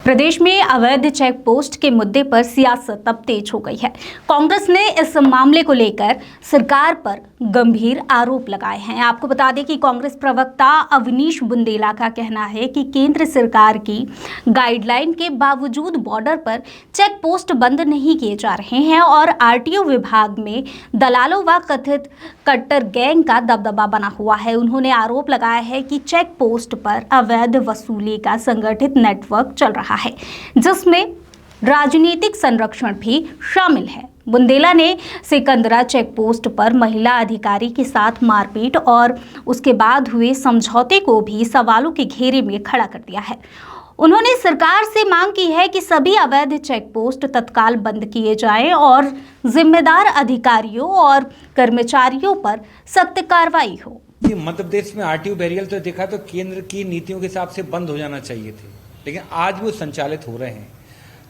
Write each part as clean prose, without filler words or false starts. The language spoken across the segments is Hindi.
प्रदेश में अवैध चेक पोस्ट के मुद्दे पर सियासत अब तेज हो गई है। कांग्रेस ने इस मामले को लेकर सरकार पर गंभीर आरोप लगाए हैं। आपको बता दें कि कांग्रेस प्रवक्ता अवनीश बुंदेला का कहना है कि केंद्र सरकार की गाइडलाइन के बावजूद बॉर्डर पर चेक पोस्ट बंद नहीं किए जा रहे हैं और आरटीओ विभाग में दलालों व कथित कट्टर गैंग का दबदबा बना हुआ है। उन्होंने आरोप लगाया है कि चेक पोस्ट पर अवैध वसूली का संगठित नेटवर्क चल रहा है, जिसमें राजनीतिक संरक्षण भी शामिल है। बुंदेला ने सिकंदरा चेक पोस्ट पर महिला अधिकारी के साथ मारपीट और उसके बाद हुए समझौते को भी सवालों के घेरे में खड़ा कर दिया है। उन्होंने सरकार से मांग की है कि सभी अवैध चेक पोस्ट तत्काल बंद किए जाएं और जिम्मेदार अधिकारियों और कर्मचारियों पर सख्त कार्रवाई हो। मध्य प्रदेश में आरटीओ बैरियर तो देखा तो केंद्र की नीतियों के हिसाब से बंद हो जाना चाहिए थे, लेकिन आज वो संचालित हो रहे हैं।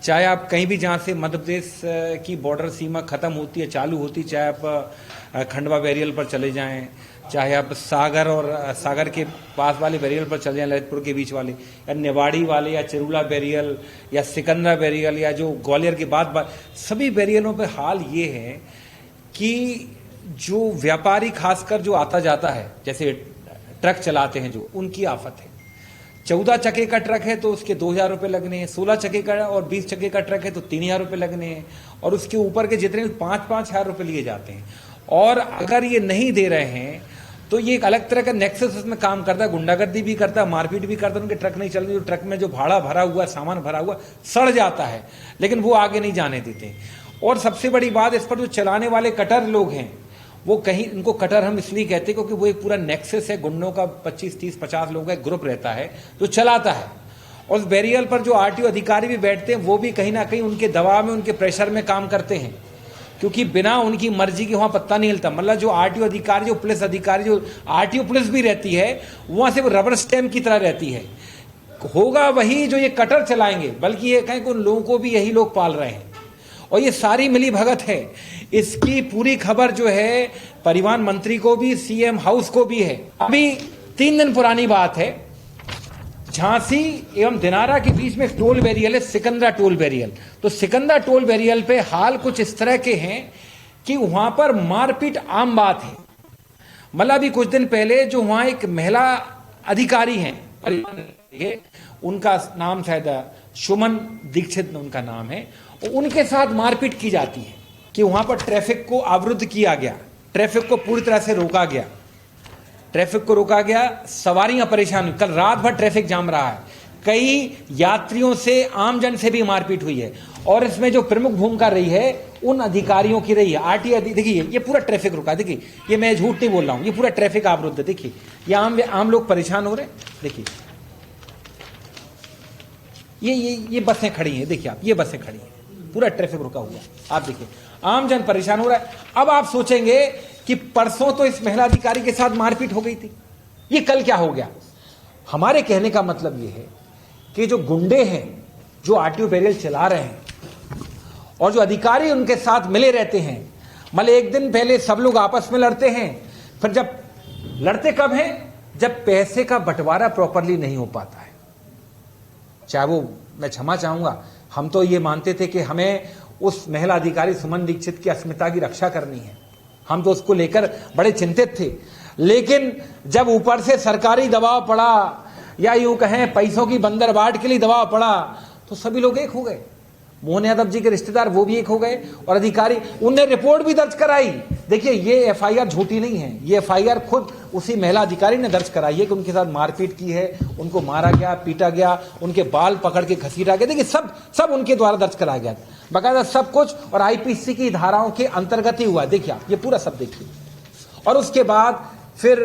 चाहे आप कहीं भी जहाँ से मध्य प्रदेश की बॉर्डर सीमा खत्म होती है चालू होती, चाहे आप खंडवा बैरियर पर चले जाएं, चाहे आप सागर और सागर के पास वाले बैरियर पर चले जाएं, ललितपुर के बीच वाले, या निवाड़ी वाले, या चरूला बैरियर, या सिकंदरा बैरियर, या जो ग्वालियर के बाद सभी बैरियरों पर हाल ये है कि जो व्यापारी खासकर जो आता जाता है, जैसे ट्रक चलाते हैं, जो उनकी आफत है। 14 चक्के का ट्रक है तो उसके 2000 रुपये लगने हैं, 16 चक्के का और 20 चक्के का ट्रक है तो 3000 रुपये लगने हैं, और उसके ऊपर के जितने 5-5 हजार रुपये लिए जाते हैं। और अगर ये नहीं दे रहे हैं तो ये एक अलग तरह का नेक्सस उसमें काम करता है, गुंडागर्दी भी करता है, मारपीट भी करता है। उनके ट्रक नहीं चल रहे, जो ट्रक में जो भाड़ा भरा हुआ, सामान भरा हुआ सड़ जाता है, लेकिन वो आगे नहीं जाने देते। और सबसे बड़ी बात, इस पर जो चलाने वाले कटर लोग हैं, वो कहीं, उनको कटर हम इसलिए कहते हैं क्योंकि वो एक पूरा नेक्सस है, गुंडों का 25, 30, 50 लोगों का एक ग्रुप रहता है जो चलाता है। और उस बैरियर पर जो आरटीओ अधिकारी भी बैठते हैं, वो भी कहीं ना कहीं उनके दबाव में, उनके प्रेशर में काम करते हैं, क्योंकि बिना उनकी मर्जी के वहां पत्ता नहीं हिलता। मतलब जो आरटीओ अधिकारी, जो पुलिस अधिकारी, जो आरटीओ पुलिस भी रहती है, वहां सिर्फ रबर स्टैम्प की तरह रहती है। होगा वही जो ये कटर चलाएंगे, बल्कि ये कहें कि उन लोगों को भी यही लोग पाल रहे हैं। और ये सारी मिली भगत है। इसकी पूरी खबर जो है परिवहन मंत्री को भी, सीएम हाउस को भी है। अभी 3 दिन पुरानी बात है, झांसी एवं दिनारा के बीच में एक टोल बैरियर है, सिकंदरा टोल बैरियर। तो सिकंदरा टोल बैरियर पे हाल कुछ इस तरह के हैं कि वहां पर मारपीट आम बात है। मतलब अभी कुछ दिन पहले जो वहां एक महिला अधिकारी हैं, उनका नाम शायद सुमन दीक्षित उनका नाम है, उनके साथ मारपीट की जाती है कि वहां पर ट्रैफिक को अवरुद्ध किया गया, ट्रैफिक को पूरी तरह से रोका गया, ट्रैफिक को रोका गया, सवारियां परेशान हुई। कल रात भर ट्रैफिक जाम रहा है, कई यात्रियों से, आमजन से भी मारपीट हुई है। और इसमें जो प्रमुख भूमिका रही है उन अधिकारियों की रही है। आरटीओ, देखिए ये पूरा ट्रैफिक रुका, देखिए ये मैं झूठ नहीं बोल रहा हूं, ये पूरा ट्रैफिक अवरुद्ध है। देखिए ये आम लोग परेशान हो रहे हैं। देखिए ये बसें खड़ी हैं, देखिए आप, ये बसें खड़ी हैं, पूरा ट्रैफिक रुका हुआ है। आप देखिए आमजन परेशान हो रहा है। अब आप सोचेंगे कि परसों तो इस महिला अधिकारी के साथ मारपीट हो गई थी, ये कल क्या हो गया। हमारे कहने का मतलब ये है कि जो गुंडे हैं, जो आरटीओ बैरियर चला रहे हैं, और जो अधिकारी उनके साथ मिले रहते हैं, मतलब एक दिन पहले सब लोग आपस में लड़ते हैं, फिर जब लड़ते कब हैं, जब पैसे का बंटवारा प्रॉपरली नहीं हो पाता है। चाहे वो, मैं क्षमा चाहूंगा, हम तो ये मानते थे कि हमें उस महिला अधिकारी सुमन दीक्षित की अस्मिता की रक्षा करनी है, हम तो उसको लेकर बड़े चिंतित थे। लेकिन जब ऊपर से सरकारी दबाव पड़ा, या यूं कहें पैसों की बंदरबाट के लिए दबाव पड़ा, तो सभी लोग एक हो गए। मोहन यादव जी के रिश्तेदार वो भी एक हो गए, और अधिकारी, उनने रिपोर्ट भी दर्ज कराई। देखिए ये एफआईआर झूठी नहीं है, ये एफआईआर खुद उसी महिला अधिकारी ने दर्ज कराई है कि उनके साथ मारपीट की है, उनको मारा गया, पीटा गया, उनके बाल पकड़ के घसीटा गया। देखिए सब उनके द्वारा दर्ज कराया गया, बकायदा सब कुछ, और आईपीसी की धाराओं के अंतर्गत ही हुआ। देखिए आप ये पूरा सब देखिए। और उसके बाद फिर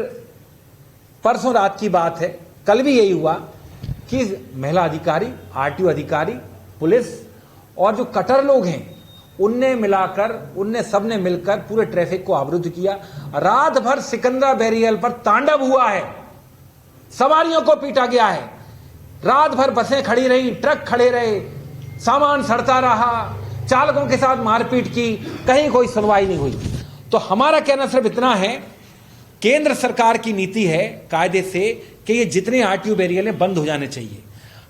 परसों रात की बात है, कल भी यही हुआ कि महिला अधिकारी, आरटीओ अधिकारी, पुलिस और जो कटर लोग हैं, उनने सबने मिलकर पूरे ट्रैफिक को अवरुद्ध किया। रात भर सिकंदरा बैरियर पर तांडव हुआ है, सवारियों को पीटा गया है, रात भर बसें खड़ी रही, ट्रक खड़े रहे, सामान सड़ता रहा, चालकों के साथ मारपीट की, कहीं कोई सुनवाई नहीं हुई। तो हमारा कहना सिर्फ इतना है, केंद्र सरकार की नीति है कायदे से कि ये जितने आरटीओ बैरियर बंद हो जाने चाहिए।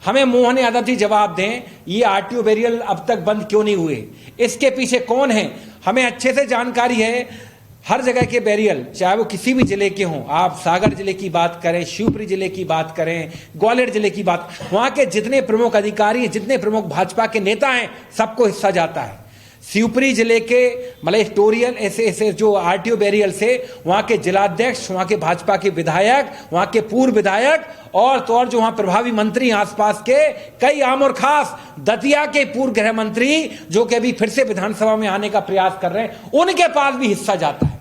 हमें मोहन यादव जी जवाब दें, ये आरटीओ बैरियल अब तक बंद क्यों नहीं हुए, इसके पीछे कौन है, हमें अच्छे से जानकारी है। हर जगह के बैरियल, चाहे वो किसी भी जिले के हों, आप सागर जिले की बात करें, शिवपुरी जिले की बात करें, ग्वालियर जिले की बात, वहां के जितने प्रमुख अधिकारी, जितने प्रमुख भाजपा के नेता हैं, सबको हिस्सा जाता है। शिवपुरी जिले के मलेस्टोरियल ऐसे जो आरटीओ बैरियल से वहां के जिलाध्यक्ष, वहां के भाजपा के विधायक, वहां के पूर्व विधायक और जो वहां प्रभावी मंत्री आसपास के कई आम और खास दतिया के पूर्व गृह मंत्री जो कि अभी फिर से विधानसभा में आने का प्रयास कर रहे हैं, उनके पास भी हिस्सा जाता है।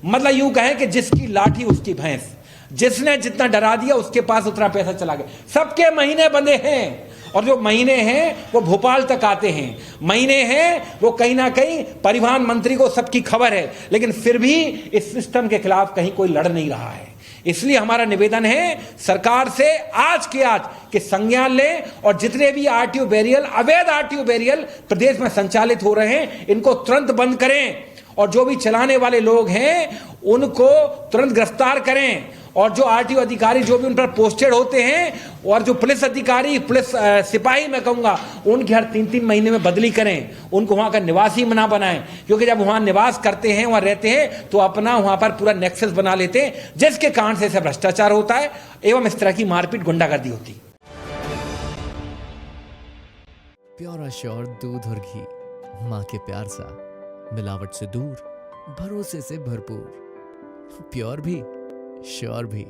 मतलब यूं कहें कि जिसकी लाठी उसकी भैंस, जिसने जितना डरा दिया उसके पास उतना पैसा चला गया। सबके महीने बंधे हैं और जो महीने हैं वो भोपाल तक आते हैं, महीने हैं वो कहीं ना कहीं परिवहन मंत्री को सबकी खबर है, लेकिन फिर भी इस सिस्टम के खिलाफ कहीं कोई लड़ नहीं रहा है। इसलिए हमारा निवेदन है सरकार से आज के आज कि संज्ञान लें और जितने भी आरटीओ बैरियल, अवैध आरटीओ बैरियल प्रदेश में संचालित हो रहे हैं, इनको तुरंत बंद करें और जो भी चलाने वाले लोग हैं उनको तुरंत गिरफ्तार करें। और जो आरटीओ अधिकारी जो भी उन पर पोस्टेड होते हैं और जो पुलिस अधिकारी, पुलिस सिपाही मैं कहूंगा, उनकी हर 3-3 महीने में बदली करें, उनको वहां का निवासी ना बनाएं, क्योंकि जब वहां निवास करते हैं, वहां रहते हैं, तो अपना वहां पर पूरा नेक्सस बना लेते हैं, जिसके कारण से भ्रष्टाचार होता है एवं इस तरह की मारपीट, गुंडागर्दी होती। प्योर श्योर दूध और घी, माँ के प्यार सा, मिलावट से दूर, भरोसे से भरपूर, प्योर भी श्योर भी।